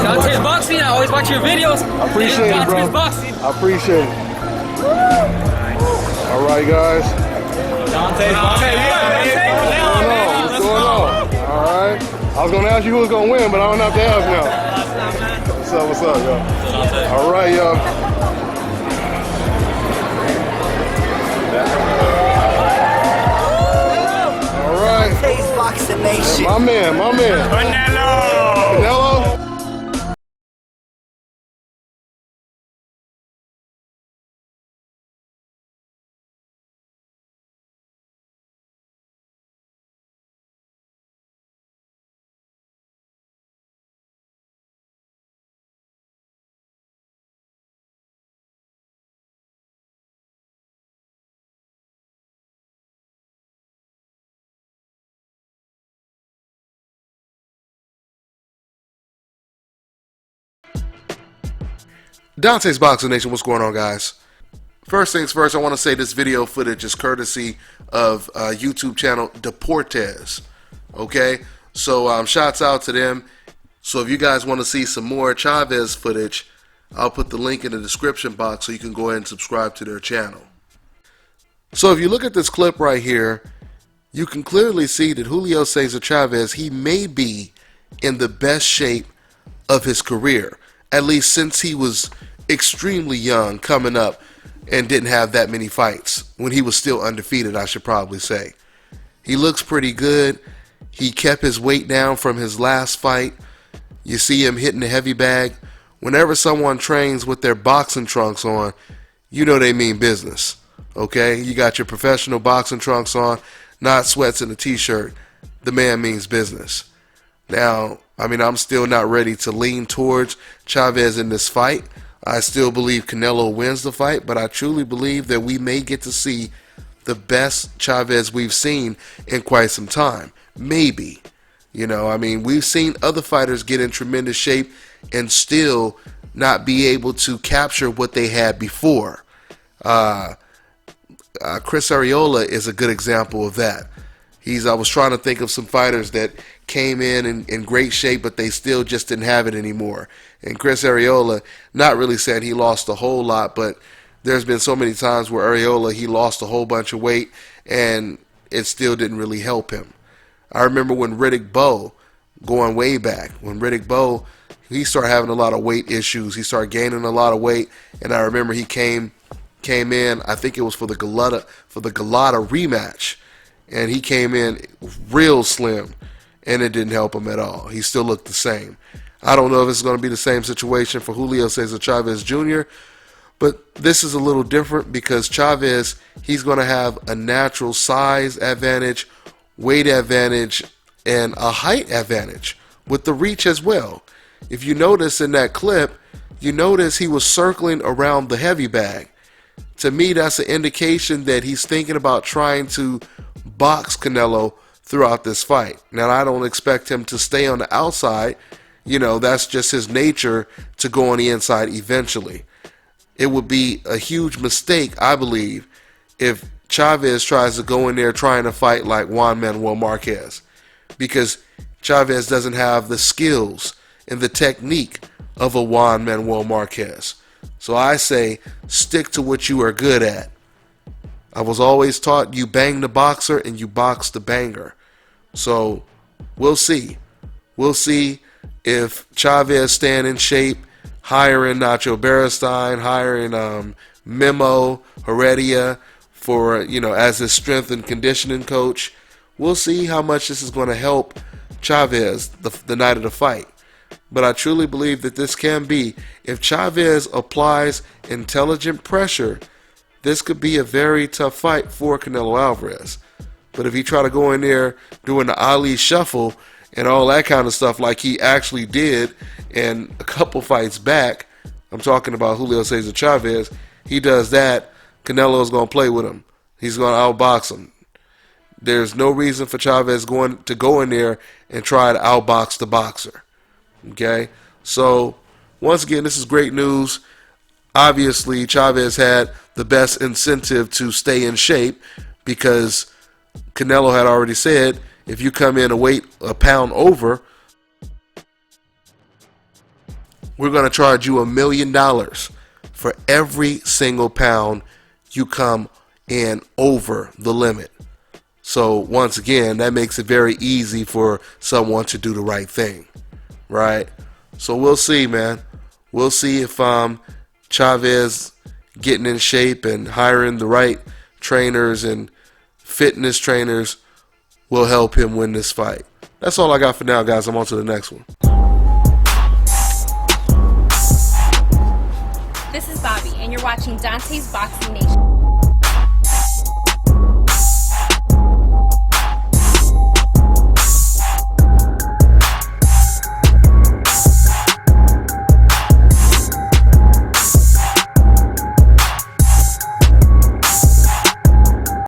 DONTAE'S boxing. I always watch your videos. I appreciate it, bro. DONTAE'S boxing. I appreciate it. All right, guys. DONTAE'S boxing. What's going on? All right. I was gonna ask you who was gonna win, but I don't have to ask now. What's up, y'all? All right, y'all. All right. DONTAE'S Boxing Nation. My man. Canelo. DONTAE'S Boxing Nation, what's going on, guys? First things first, I want to say this video footage is courtesy of YouTube channel DONTAE'S. Okay, so shouts out to them. So if you guys want to see some more Chavez footage, I'll put the link in the description box so you can go ahead and subscribe to their channel. So if you look at this clip right here, you can clearly see that Julio Cesar Chavez, he may be in the best shape of his career, at least since he was extremely young coming up and didn't have that many fights, when he was still undefeated, I should probably say. He looks pretty good. He kept his weight down from his last fight. You see him hitting the heavy bag. Whenever someone trains with their boxing trunks on, you know they mean business. Okay, you got your professional boxing trunks on, not sweats and a t-shirt. The man means business. Now, I mean, I'm still not ready to lean towards Chavez in this fight. I still believe Canelo wins the fight, but I truly believe that we may get to see the best Chavez we've seen in quite some time. Maybe. You know, I mean, we've seen other fighters get in tremendous shape and still not be able to capture what they had before. Chris Arreola is a good example of that. I was trying to think of some fighters that came in great shape, but they still just didn't have it anymore. And Chris Arreola, not really saying he lost a whole lot, but there's been so many times where Arreola, he lost a whole bunch of weight, and it still didn't really help him. I remember when Riddick Bowe, going way back, when Riddick Bowe, he started having a lot of weight issues. He started gaining a lot of weight, and I remember he came in, I think it was for the Galata rematch, and he came in real slim, and it didn't help him at all. He still looked the same. I don't know if it's going to be the same situation for Julio Cesar Chavez Jr., but this is a little different because Chavez, he's going to have a natural size advantage, weight advantage, and a height advantage with the reach as well. If you notice in that clip, you notice he was circling around the heavy bag. To me, that's an indication that he's thinking about trying to box Canelo throughout this fight. Now, I don't expect him to stay on the outside. You know, that's just his nature to go on the inside eventually. It would be a huge mistake, I believe, if Chavez tries to go in there trying to fight like Juan Manuel Marquez, because Chavez doesn't have the skills and the technique of a Juan Manuel Marquez. So I say, stick to what you are good at. I was always taught you bang the boxer and you box the banger. So we'll see. We'll see if Chavez staying in shape, hiring Nacho Beristain, hiring Memo Heredia for, as his strength and conditioning coach. We'll see how much this is going to help Chavez the night of the fight. But I truly believe that this can be, if Chavez applies intelligent pressure, this could be a very tough fight for Canelo Alvarez. But if he try to go in there doing the Ali shuffle and all that kind of stuff like he actually did in a couple fights back, I'm talking about Julio Cesar Chavez, he does that, Canelo's going to play with him. He's going to outbox him. There's no reason for Chavez to go in there and try to outbox the boxer. Okay? So, once again, this is great news. Obviously, Chavez had the best incentive to stay in shape because Canelo had already said, if you come in a weight a pound over, we're going to charge you $1 million for every single pound you come in over the limit. So once again, that makes it very easy for someone to do the right thing, right? So we'll see, man. We'll see if Chavez getting in shape and hiring the right trainers and fitness trainers will help him win this fight. That's all I got for now, guys. I'm on to the next one. This is Bobby, and you're watching Dante's Boxing Nation.